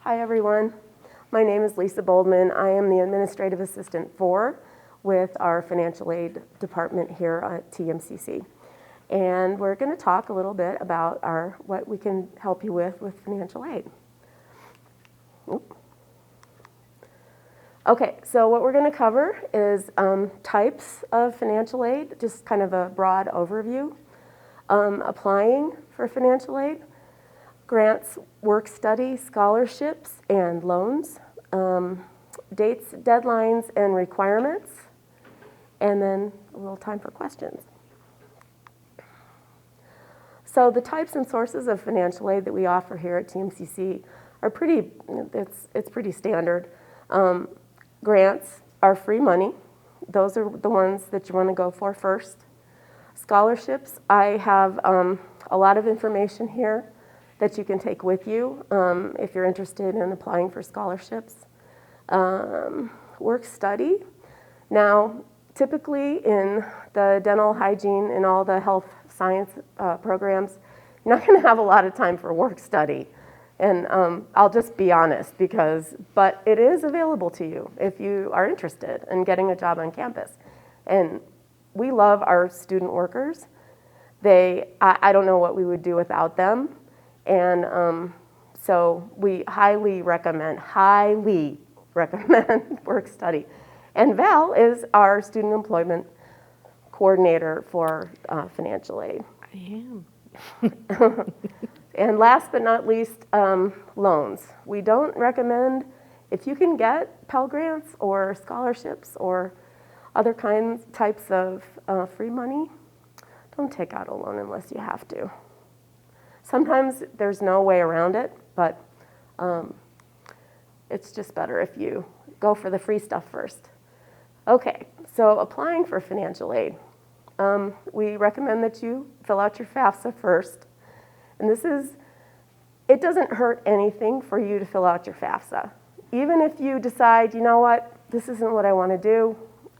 Hi everyone, my name is Lisa Boldman. I am the Administrative Assistant 4 with our Financial Aid Department here at TMCC. And we're going to talk a little bit about what we can help you with financial aid. Okay, so what we're going to cover is types of financial aid, just kind of a broad overview. Applying for financial aid, grants, work study, scholarships, and loans, dates, deadlines, and requirements, and then a little time for questions. So the types and sources of financial aid that we offer here at TMCC are it's pretty standard. Grants are free money. Those are the ones that you want to go for first. Scholarships, I have a lot of information here that you can take with you if you're interested in applying for scholarships. Work study. Now, typically in the dental hygiene and all the health science programs, you're not going to have a lot of time for work study. And I'll just be honest, but it is available to you if you are interested in getting a job on campus. And we love our student workers. I don't know what we would do without them. And so we highly recommend work study. And Val is our student employment coordinator for financial aid. I am. And last but not least, loans. We don't recommend, if you can get Pell Grants or scholarships or other types of free money, don't take out a loan unless you have to. Sometimes there's no way around it, but it's just better if you go for the free stuff first. Okay, so applying for financial aid. We recommend that you fill out your FAFSA first. And it doesn't hurt anything for you to fill out your FAFSA. Even if you decide, you know what, this isn't what I want to do,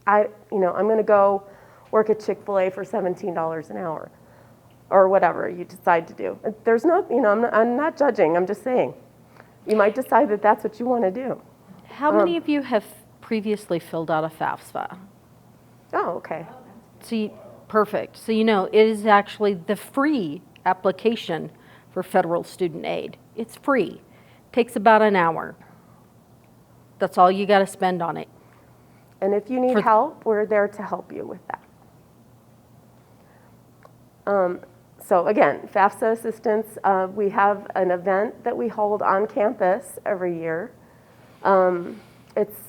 I'm going to go work at Chick-fil-A for $17 an hour. Or whatever you decide to do. There's no, I'm not judging, I'm just saying. You might decide that that's what you want to do. How many of you have previously filled out a FAFSA? Oh, okay. See, perfect. So it is actually the free application for federal student aid. It's free. Takes about an hour. That's all you got to spend on it. And if you need help, we're there to help you with that. So again, FAFSA assistance, we have an event that we hold on campus every year. It's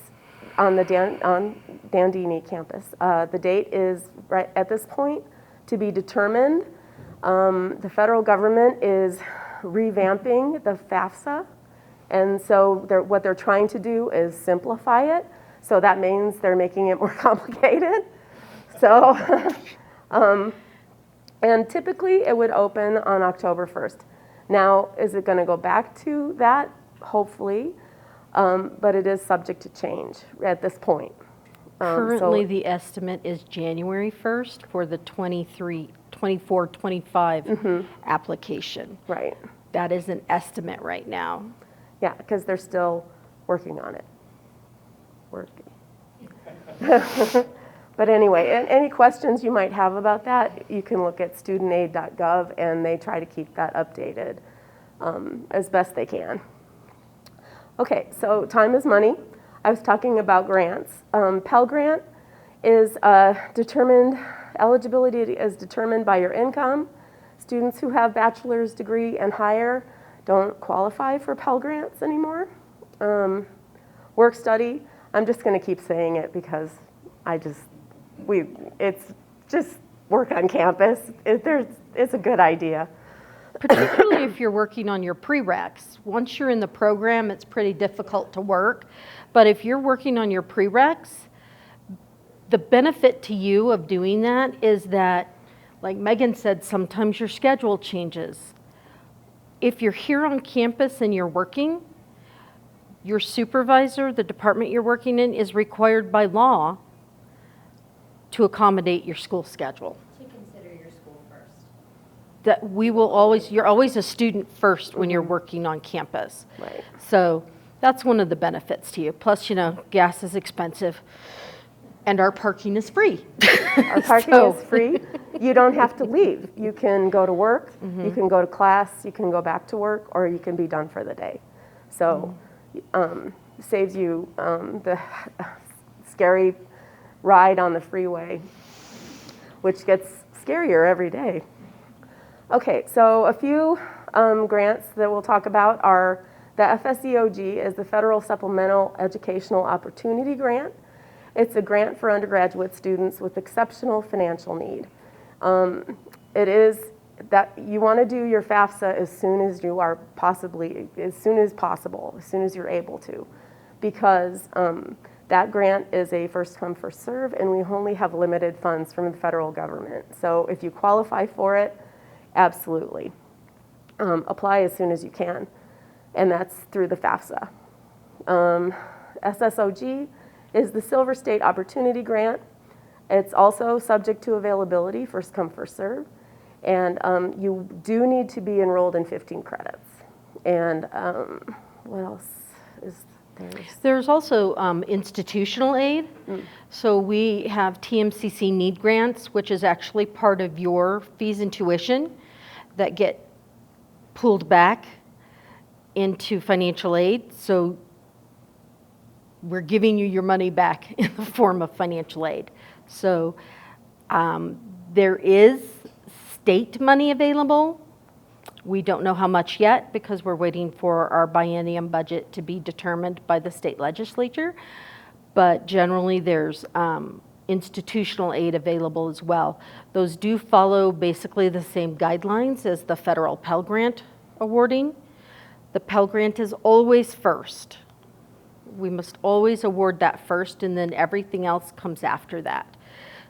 on the Dandini campus. The date is right at this point to be determined. The federal government is revamping the FAFSA, and so what they're trying to do is simplify it. So that means they're making it more complicated. So. And typically it would open on October 1st. Now, is it going to go back to that? Hopefully, but it is subject to change at this point. Currently, the estimate is January 1st for the 24-25 application. Right. That is an estimate right now. Yeah, because they're still working on it. But anyway, any questions you might have about that, you can look at studentaid.gov, and they try to keep that updated as best they can. Okay, so time is money. I was talking about grants. Pell Grant is eligibility is determined by your income. Students who have bachelor's degree and higher don't qualify for Pell Grants anymore. Work study, I'm just going to keep saying it because it's just work on campus. It's a good idea. Particularly if you're working on your prereqs. Once you're in the program, it's pretty difficult to work. But if you're working on your prereqs, the benefit to you of doing that is that, like Megan said, sometimes your schedule changes. If you're here on campus and you're working, your supervisor, the department you're working in, is required by law to accommodate your school schedule. To consider your school first. that you're always a student first when you're working on campus. Right. So that's one of the benefits to you. Plus, gas is expensive and our parking is free. Our parking is free. You don't have to leave. You can go to work, you can go to class, you can go back to work, or you can be done for the day. So saves you the scary ride on the freeway, which gets scarier every day. Okay, so a few grants that we'll talk about are the FSEOG is the Federal Supplemental Educational Opportunity Grant. It's a grant for undergraduate students with exceptional financial need. It is that you want to do your FAFSA as soon as you are as soon as possible, as soon as you're able to, because that grant is a first come, first serve, and we only have limited funds from the federal government. So if you qualify for it, absolutely. Apply as soon as you can, and that's through the FAFSA. SSOG is the Silver State Opportunity Grant. It's also subject to availability, first come, first serve. And you do need to be enrolled in 15 credits. And what else is there? There's also institutional aid. So we have TMCC need grants, which is actually part of your fees and tuition that get pulled back into financial aid. So we're giving you your money back in the form of financial aid. So there is state money available. We don't know how much yet because we're waiting for our biennium budget to be determined by the state legislature. But generally there's institutional aid available as well. Those do follow basically the same guidelines as the federal Pell Grant awarding. The Pell Grant is always first. We must always award that first, and then everything else comes after that.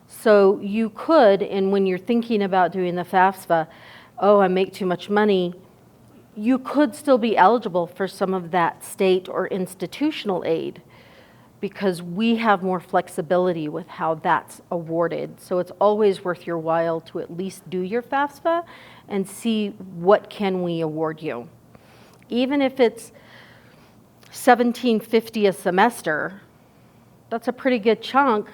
So you could, and when you're thinking about doing the FAFSA, oh, I make too much money, you could still be eligible for some of that state or institutional aid because we have more flexibility with how that's awarded. So it's always worth your while to at least do your FAFSA and see what can we award you. Even if it's $1,750 a semester, that's a pretty good chunk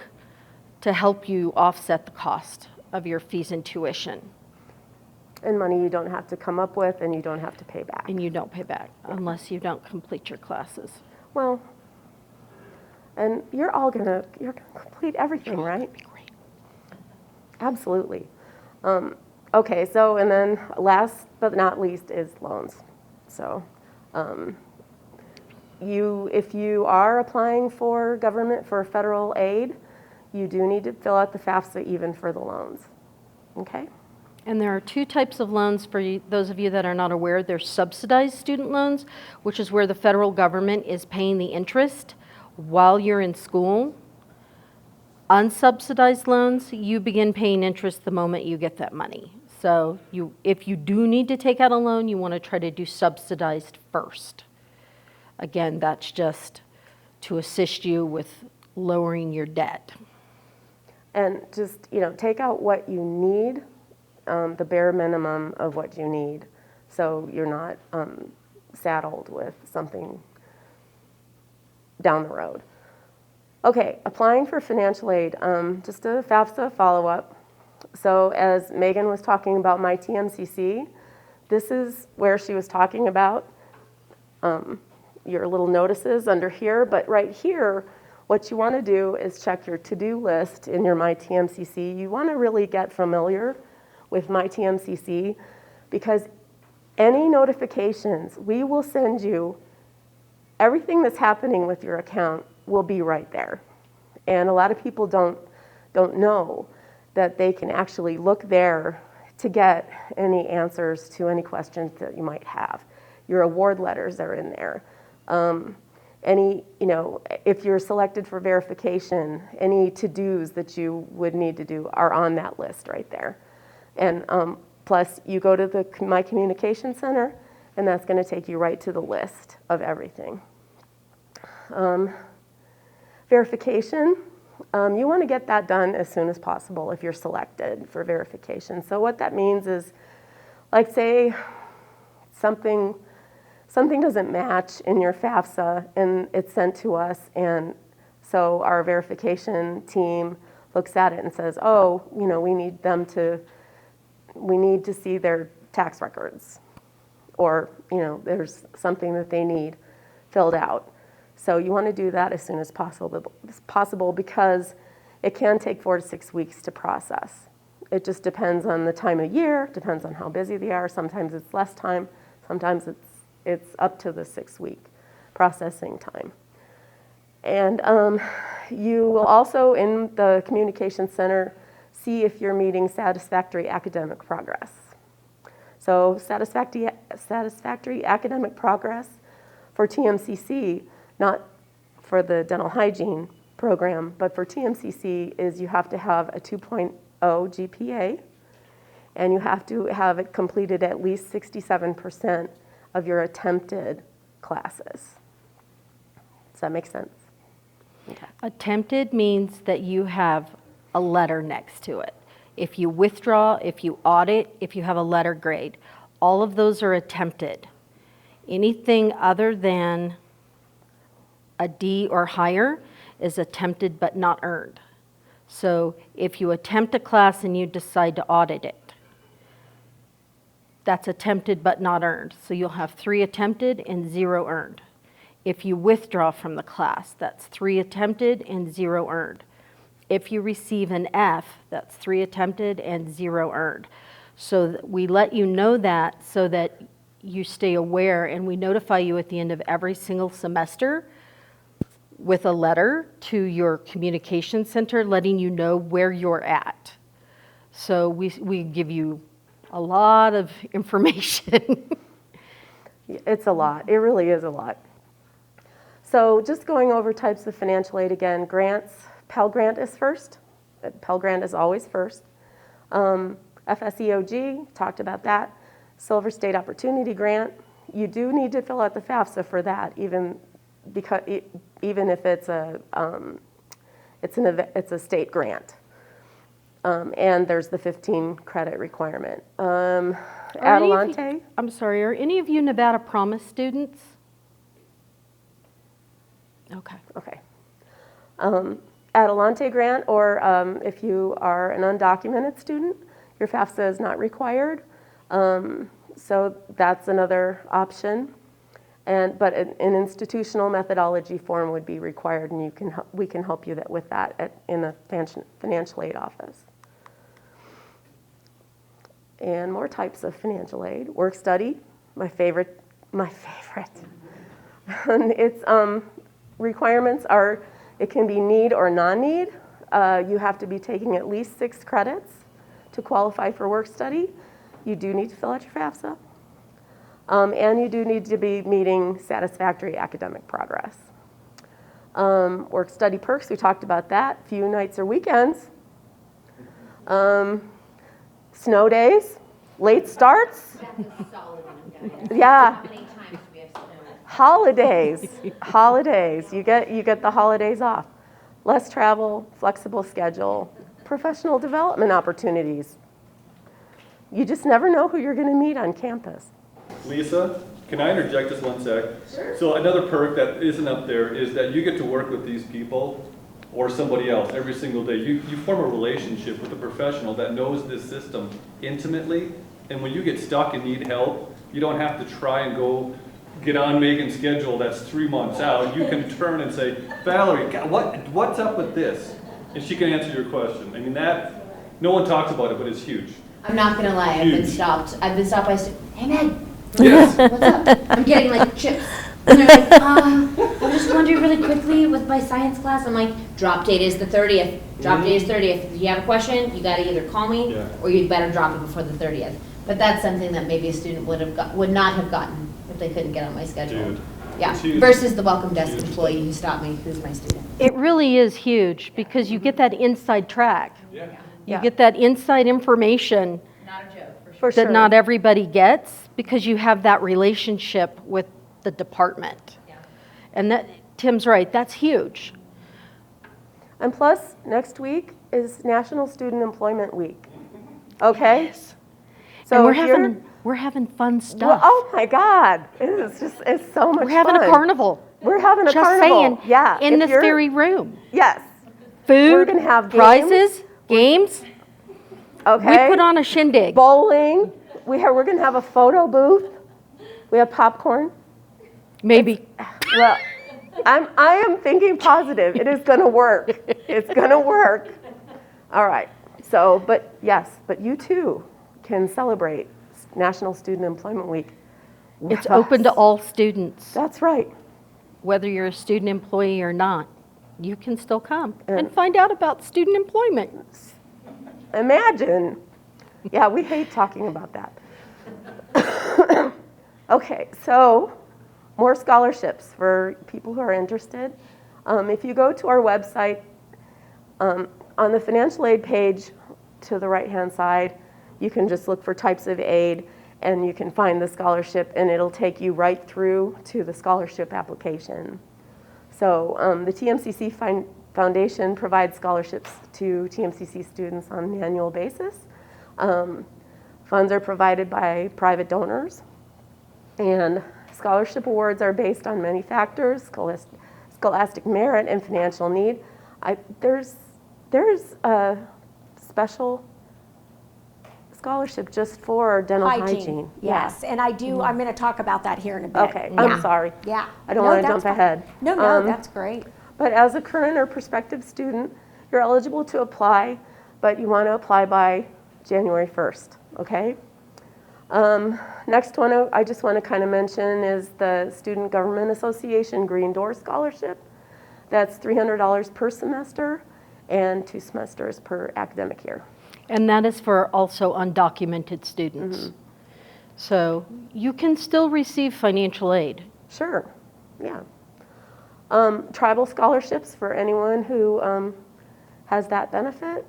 to help you offset the cost of your fees and tuition. And money you don't have to come up with and you don't have to pay back. And you don't pay back unless you don't complete your classes. Well, and you're gonna complete everything, right? Great. Absolutely. Okay, so and then last but not least is loans. So if you are applying for federal aid, you do need to fill out the FAFSA even for the loans, okay? And there are two types of loans for those of you that are not aware. There's subsidized student loans, which is where the federal government is paying the interest while you're in school. Unsubsidized loans, you begin paying interest the moment you get that money. So if you do need to take out a loan, you want to try to do subsidized first. Again, that's just to assist you with lowering your debt. And just, take out what you need, the bare minimum of what you need, so you're not saddled with something down the road. Okay, applying for financial aid, just a FAFSA follow-up. So as Megan was talking about my TMCC, this is where she was talking about your little notices under here, but right here, what you want to do is check your to-do list in your My TMCC. You want to really get familiar with My TMCC because any notifications, we will send you everything that's happening with your account will be right there. And a lot of people don't know that they can actually look there to get any answers to any questions that you might have. Your award letters are in there. If you're selected for verification, any to-dos that you would need to do are on that list right there. And plus, you go to the My Communication Center, and that's going to take you right to the list of everything. Verification, you want to get that done as soon as possible if you're selected for verification. So what that means is like say something doesn't match in your FAFSA and it's sent to us, and so our verification team looks at it and says, oh, you know, we need to see their tax records, or, you know, there's something that they need filled out. So you want to do that as soon as possible because it can take 4 to 6 weeks to process. It just depends on the time of year, depends on how busy they are. Sometimes it's less time, sometimes it's up to the 6-week processing time. And you will also, in the Communication Center, see if you're meeting satisfactory academic progress. So satisfactory academic progress for TMCC, not for the dental hygiene program, but for TMCC is you have to have a 2.0 GPA, and you have to have it completed at least 67% of your attempted classes. Does that make sense? Okay. Attempted means that you have a letter next to it. If you withdraw, if you audit, if you have a letter grade, all of those are attempted. Anything other than a D or higher is attempted but not earned. So if you attempt a class and you decide to audit it, that's attempted but not earned. So you'll have 3 attempted and 0 earned. If you withdraw from the class, that's 3 attempted and 0 earned. If you receive an F, that's 3 attempted and 0 earned. So we let you know that so that you stay aware, and we notify you at the end of every single semester with a letter to your communication center letting you know where you're at. So we give you a lot of information. It's a lot. It really is a lot. So just going over types of financial aid again, grants, Pell Grant is first. Pell Grant is always first. FSEOG, talked about that. Silver State Opportunity Grant, you do need to fill out the FAFSA for that, even if it's a state grant. And there's the 15 credit requirement. Adelante. I'm sorry, are any of you Nevada Promise students? Okay. Okay. Adelante grant, or if you are an undocumented student, your FAFSA is not required. So that's another option. But an institutional methodology form would be required, and we can help you with that in the financial aid office. And more types of financial aid. Work study, my favorite. And its requirements are, it can be need or non-need. You have to be taking at least 6 credits to qualify for work study. You do need to fill out your FAFSA. And you do need to be meeting satisfactory academic progress. Work study perks, we talked about that. Few nights or weekends. Snow days, late starts. Yeah. How many times do we have snow? Holidays. You get the holidays off. Less travel, flexible schedule, professional development opportunities. You just never know who you're going to meet on campus. Lisa, can I interject just 1 sec? Sure. So another perk that isn't up there is that you get to work with these people or somebody else every single day. You form a relationship with a professional that knows this system intimately, and when you get stuck and need help, you don't have to try and go get on Megan's schedule that's 3 months out. You can turn and say, Valerie, what's up with this? And she can answer your question. I mean, that, no one talks about it, but it's huge. I'm not gonna lie, I've been Huge. stopped by hey Meg, Yes. what's up? I'm getting like chips. And they're like, I'm just wondering really quickly with my science class. I'm like, drop date is the 30th. Drop date is 30th. If you have a question, you gotta either call me Yeah. or you'd better drop it before the 30th. But that's something that maybe a student would not have gotten if they couldn't get on my schedule. Dude. Yeah, It's huge. versus the welcome desk Huge. employee who stopped me, who's my student. It really is huge because you get that inside track. Yeah. You Yeah. get that inside information Not a joke, for sure. For that sure. not everybody gets because you have that relationship with the department. Yeah. And that, Tim's right, that's huge. And plus, next week is National Student Employment Week. Okay? And So we're if you're, having- We're having fun Well, stuff. oh my God, it's so much We're having fun. a carnival. We're having a Just carnival. saying, Yeah. in if this you're- very room. Yes. Food, We're gonna have prizes, games. Okay. We put on a shindig. Bowling. We're gonna have a photo booth. We have popcorn. Maybe. Well, I am thinking positive. It is gonna work. It's gonna work. All right. So, but you too can celebrate National Student Employment Week. with It's open to us. all students. That's right. Whether you're a student employee or not, you can still come And- and find out about student employment. Imagine. Yeah, we hate talking about that. Okay, so more scholarships for people who are interested. If you go to our website, on the financial aid page to the right-hand side, you can just look for types of aid and you can find the scholarship and it'll take you right through to the scholarship application. So the TMCC Foundation provides scholarships to TMCC students on an annual basis. Funds are provided by private donors, and scholarship awards are based on many factors: scholastic merit and financial need. There's a special scholarship just for dental hygiene. Yes, and I'm going to talk about that here in a bit. Okay, I'm sorry. Yeah. I don't No, want to that's jump fine. ahead. No, that's great. But as a current or prospective student, you're eligible to apply, but you want to apply by January 1st, okay? Next one I just want to kind of mention is the Student Government Association Green Door Scholarship. That's $300 per semester and 2 semesters per academic year. And that is for also undocumented students. So you can still receive financial aid. Sure, yeah. Tribal scholarships for anyone who has that benefit.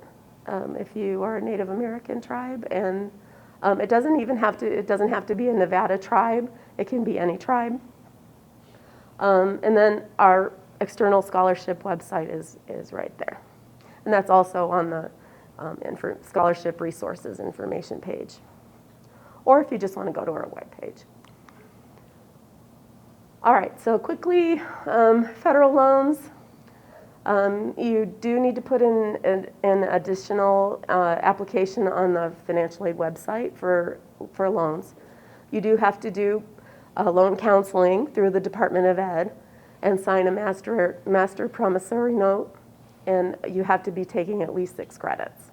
If you are a Native American tribe, and it doesn't have to be a Nevada tribe. It can be any tribe. And then our external scholarship website is right there, and that's also on the scholarship resources information page. Or if you just want to go to our webpage. All right, so quickly, federal loans. You do need to put in an additional application on the financial aid website for loans. You do have to do loan counseling through the Department of Ed and sign a master promissory note, and you have to be taking at least 6 credits.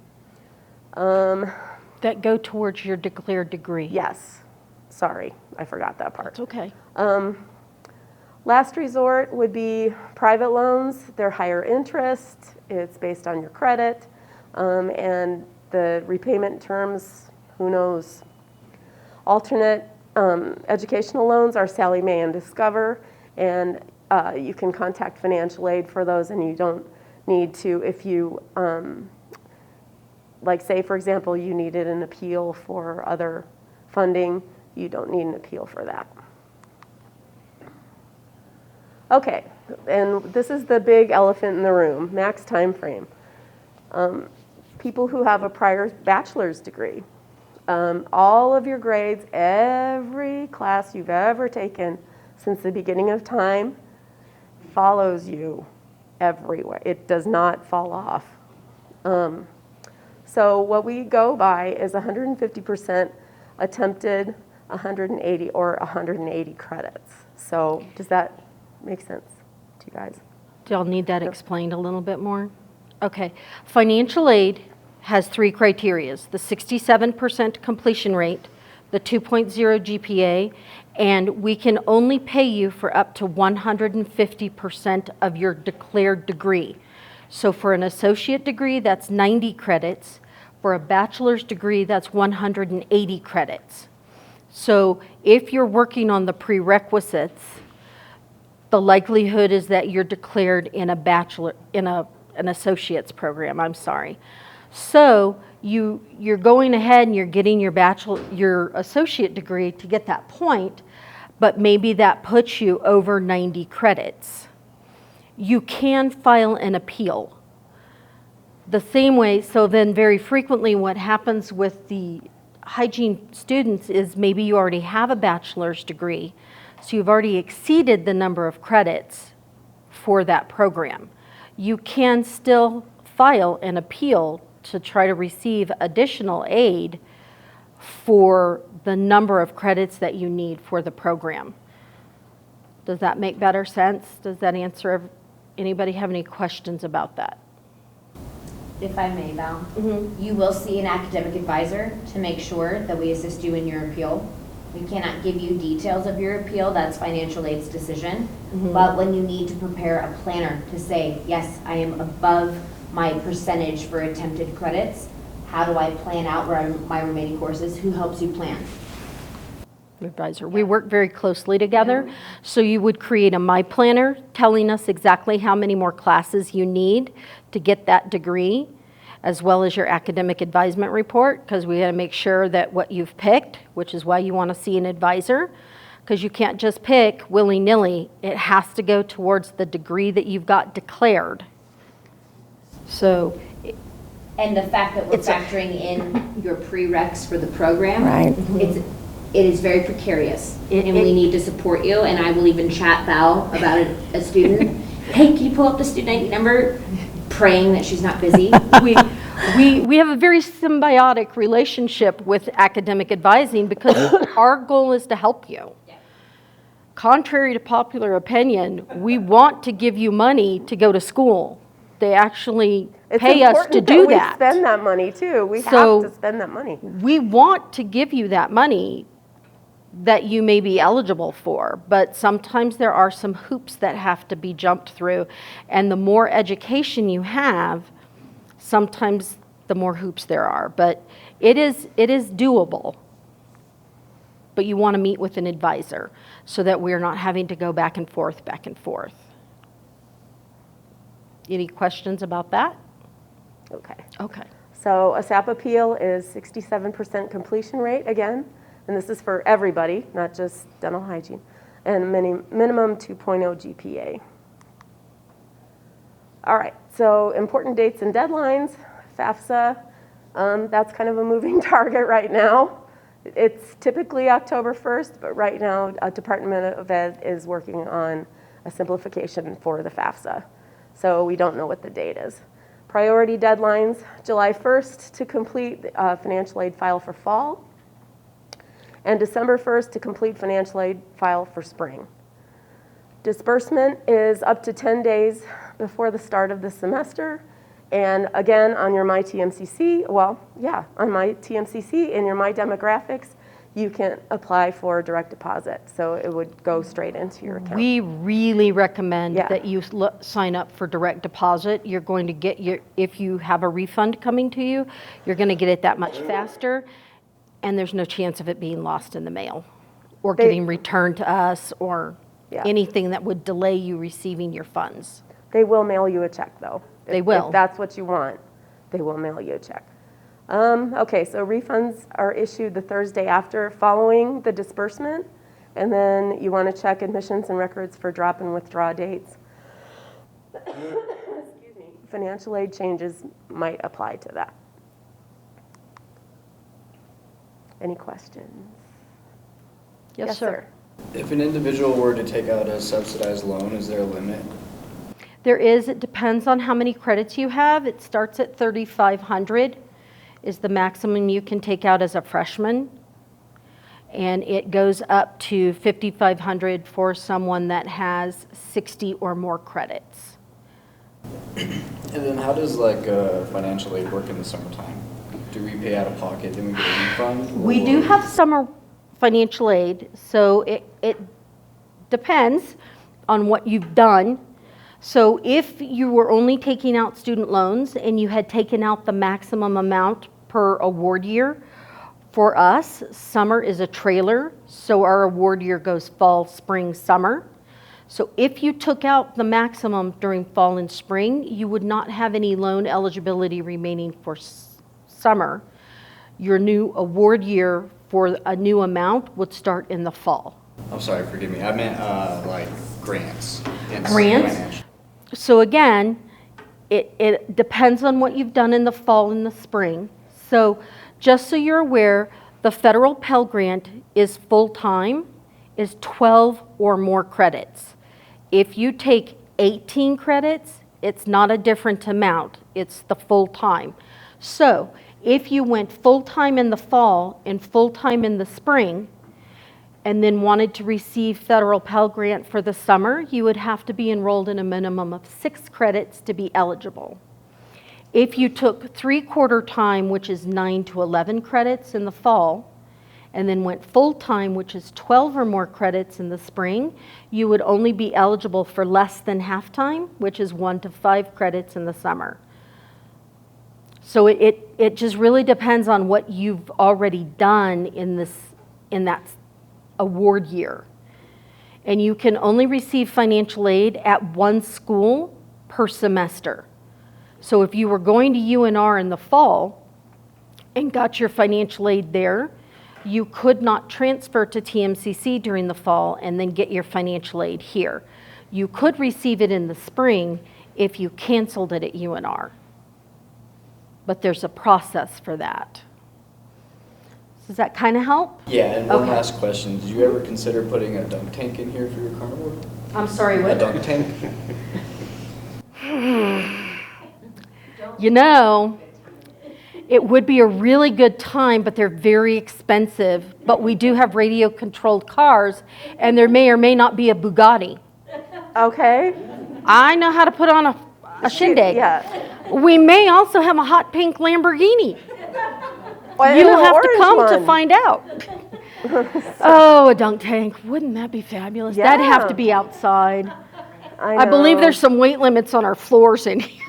That go towards your declared degree. Yes, sorry, I forgot that part. It's okay. Last resort would be private loans. They're higher interest. It's based on your credit. And the repayment terms, who knows? Alternate educational loans are Sallie Mae and Discover. And you can contact financial aid for those, and you don't need to, if you, like say, for example, you needed an appeal for other funding, you don't need an appeal for that. Okay, and this is the big elephant in the room, max time frame. People who have a prior bachelor's degree, all of your grades, every class you've ever taken since the beginning of time follows you everywhere. It does not fall off. So what we go by is 150% attempted, 180 or 180 credits. So does that make sense to you guys? Do y'all need that explained a little bit more? Okay. Financial aid has 3 criterias: the 67% completion rate, the 2.0 GPA, and we can only pay you for up to 150% of your declared degree. So for an associate degree, that's 90 credits. For a bachelor's degree, that's 180 credits. So if you're working on the prerequisites, the likelihood is that you're declared in an associate's program, So you're going ahead and you're getting your associate degree to get that point, but maybe that puts you over 90 credits. You can file an appeal. The same way, so then very frequently what happens with the hygiene students is maybe you already have a bachelor's degree, so you've already exceeded the number of credits for that program. You can still file an appeal to try to receive additional aid for the number of credits that you need for the program. Does that make better sense? Does that answer? Anybody have any questions about that? If I may, Val, you will see an academic advisor to make sure that we assist you in your appeal. We cannot give you details of your appeal, that's financial aid's decision. But when you need to prepare a planner to say, yes, I am above my percentage for attempted credits, how do I plan out my remaining courses? Who helps you plan? Advisor. We work very closely together. So you would create a My Planner telling us exactly how many more classes you need to get that degree, as well as your academic advisement report, because we got to make sure that what you've picked, which is why you want to see an advisor, because you can't just pick willy-nilly. It has to go towards the degree that you've got declared. So And the fact that we're factoring in your prereqs for the program. Right. It is very precarious, and we need to support you, and I will even chat Val about a student. Hey, can you pull up the student ID number? Praying that she's not busy. we have a very symbiotic relationship with academic advising because our goal is to help you. Contrary to popular opinion, we want to give you money to go to school. They actually pay us to do that. We spend that money too. We So- have to spend that money. We want to give you that money that you may be eligible for, but sometimes there are some hoops that have to be jumped through. And the more education you have, sometimes the more hoops there are. But it is doable. But you want to meet with an advisor so that we're not having to go back and forth, back and forth. Any questions about that? Okay. Okay. So a SAP appeal is 67% completion rate again, and this is for everybody, not just dental hygiene, and minimum 2.0 GPA. All right, so important dates and deadlines. FAFSA, that's kind of a moving target right now. It's typically October 1st, but right now Department of Ed is working on a simplification for the FAFSA. So we don't know what the date is. Priority deadlines, July 1st to complete financial aid file for fall, and December 1st to complete financial aid file for spring. Disbursement is up to 10 days before the start of the semester. And again, on your My TMCC, on My TMCC in your My Demographics, you can apply for direct deposit. So it would go straight into your account. We really recommend Yeah. that you sign up for direct deposit. You're going to get if you have a refund coming to you, you're going to get it that much faster, and there's no chance of it being lost in the mail or getting returned to us or anything that would delay you receiving your funds. They will mail you a check, though. They will. If that's what you want, they will mail you a check. Okay, so refunds are issued the Thursday after following the disbursement, and then you want to check admissions and records for drop and withdraw dates. Excuse me. Financial aid changes might apply to that. Any questions? Yes, sir. If an individual were to take out a subsidized loan, is there a limit? There is. It depends on how many credits you have. It starts at 3,500 is the maximum you can take out as a freshman. And it goes up to 5,500 for someone that has 60 or more credits. And then how does financial aid work in the summertime? Do we pay out of pocket, then we get a refund? We do have summer financial aid, so it depends on what you've done. So if you were only taking out student loans and you had taken out the maximum amount per award year, for us, summer is a trailer, so our award year goes fall, spring, summer. So if you took out the maximum during fall and spring, you would not have any loan eligibility remaining for summer. Your new award year for a new amount would start in the fall. I'm sorry, forgive me. I meant grants. Grants? So again, it depends on what you've done in the fall and the spring. So just so you're aware, The federal Pell Grant is full-time, is 12 or more credits. If you take 18 credits, it's not a different amount, it's the full-time. So if you went full-time in the fall and full-time in the spring, and then wanted to receive federal Pell Grant for the summer, you would have to be enrolled in a minimum of 6 credits to be eligible. If you took 3/4 time, which is 9 to 11 credits in the fall, and then went full-time, which is 12 or more credits in the spring, you would only be eligible for less than half-time, which is 1 to 5 credits in the summer. So it just really depends on what you've already done in that award year. And you can only receive financial aid at one school per semester. So if you were going to UNR in the fall and got your financial aid there, you could not transfer to TMCC during the fall and then get your financial aid here. You could receive it in the spring if you canceled it at UNR. But there's a process for that. Does that kind of help? Yeah, and one Okay. last question. Did you ever consider putting a dunk tank in here for your carnivore? I'm sorry, A what? dunk tank? You know, it would be a really good time, but they're very expensive. But we do have radio-controlled cars, and there may or may not be a Bugatti. Okay. I know how to put on a shindig. Yeah. We may also have a hot pink Lamborghini. Well, You'll and an have to orange come to one. find out. Oh, a dunk tank. Wouldn't that be fabulous? That'd have Yeah. to be outside. I I believe know. there's some weight limits on our floors in here.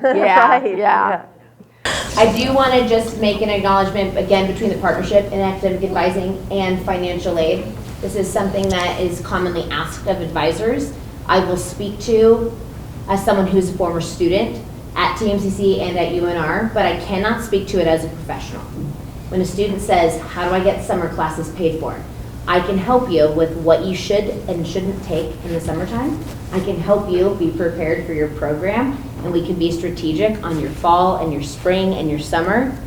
Yeah, Right, yeah. I do want to just make an acknowledgement, again, between the partnership and academic advising and financial aid. This is something that is commonly asked of advisors. I will speak to as someone who's a former student at TMCC and at UNR, but I cannot speak to it as a professional. When a student says, how do I get summer classes paid for? I can help you with what you should and shouldn't take in the summertime. I can help you be prepared for your program, and we can be strategic on your fall and your spring and your summer.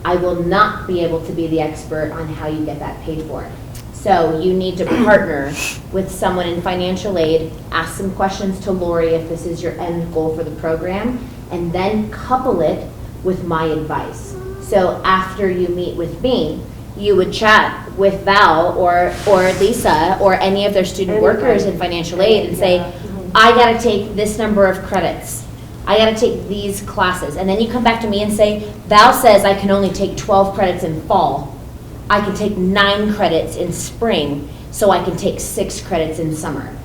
I will not be able to be the expert on how you get that paid for. So you need to partner with someone in financial aid, ask some questions to Lori if this is your end goal for the program, and then couple it with my advice. So after you meet with me, you would chat with Val or Lisa or any of their student workers in financial aid and say, I gotta take this number of credits. I gotta take these classes. And then you come back to me and say, Val says I can only take 12 credits in fall. I can take 9 credits in spring, so I can take 6 credits in summer.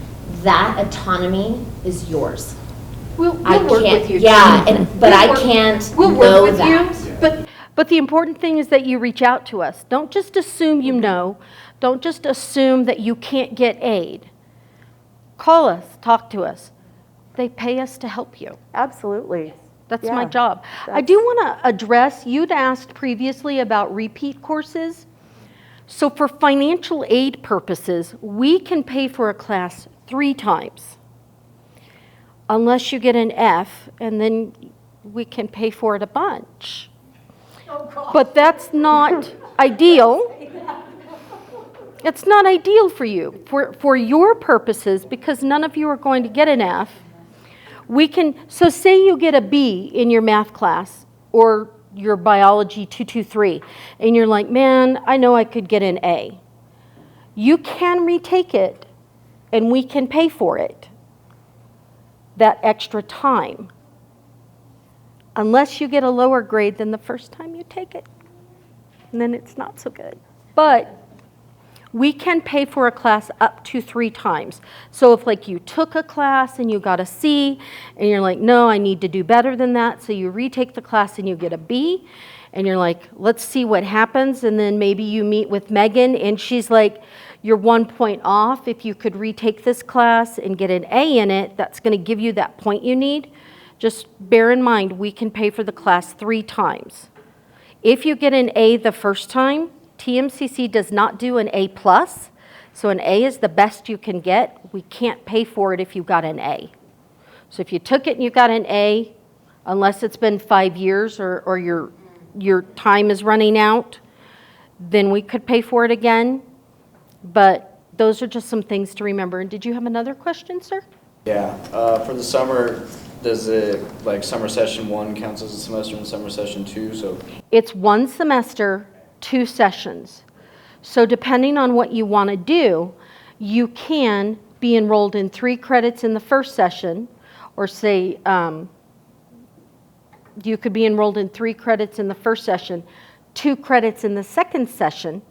That autonomy is yours. We'll I work can't, with you. yeah, but I We'll work- can't We'll work know with that. you. But the important thing is that you reach out to us. Don't just assume you know. Don't just assume that you can't get aid. Call us, talk to us. They pay us to help you. Absolutely. That's my Yeah, job. I do want to address, you'd asked previously about repeat courses. So for financial aid purposes, we can pay for a class 3 times. Unless you get an F, and then we can pay for it a bunch. But that's not ideal. It's not ideal for you. For your purposes, because none of you are going to get an F, so say you get a B in your math class or your biology 223, and you're like, man, I know I could get an A. You can retake it, and we can pay for it, that extra time, unless you get a lower grade than the first time you take it. And then it's not so good. But we can pay for a class up to 3 times. So if like you took a class and you got a C and you're like, no, I need to do better than that. So you retake the class and you get a B and you're like, let's see what happens. And then maybe you meet with Megan and she's like, you're 1 point off. If you could retake this class and get an A in it, that's going to give you that point you need. Just bear in mind, we can pay for the class 3 times. If you get an A the first time, TMCC does not do an A+, so an A is the best you can get. We can't pay for it if you got an A. So if you took it and you got an A, unless it's been 5 years or you're your time is running out, then we could pay for it again. But those are just some things to remember. And did you have another question, sir? Yeah, for the summer, does it, like, summer session 1 counts as a semester and summer session 2, so? It's 1 semester, 2 sessions. So depending on what you want to do, you can be enrolled in 3 credits in the first session, or say, you could be enrolled in 3 credits in the first session, 2 credits in the second session,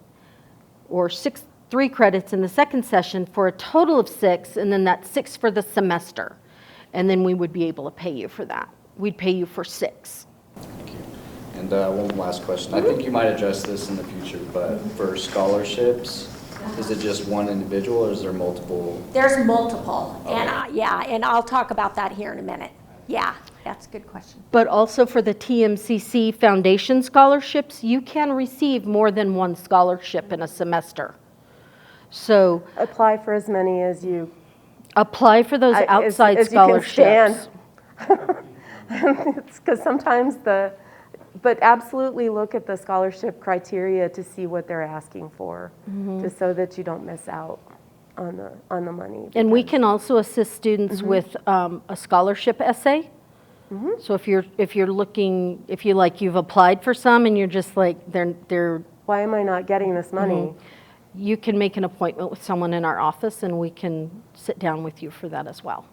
or 3 credits in the second session for a total of 6, and then that's 6 for the semester. And then we would be able to pay you for that. We'd pay you for 6. Thank you. And one last question. I think you might address this in the future, but for scholarships, is it just one individual or is there multiple? There's multiple, Okay. and yeah, and I'll talk about that here in a minute. Yeah, that's a good question. But also for the TMCC Foundation scholarships, you can receive more than 1 scholarship in a semester. So Apply for as many as you, apply for those outside as you can scholarships. it's because sometimes but absolutely look at the scholarship criteria to see what they're asking for, just so that you don't miss out on the money. And we can also assist students with a scholarship essay. So if you're looking, you've applied for some and you're just like, they're Why am I not getting this money? you can make an appointment with someone in our office and we can sit down with you for that as well.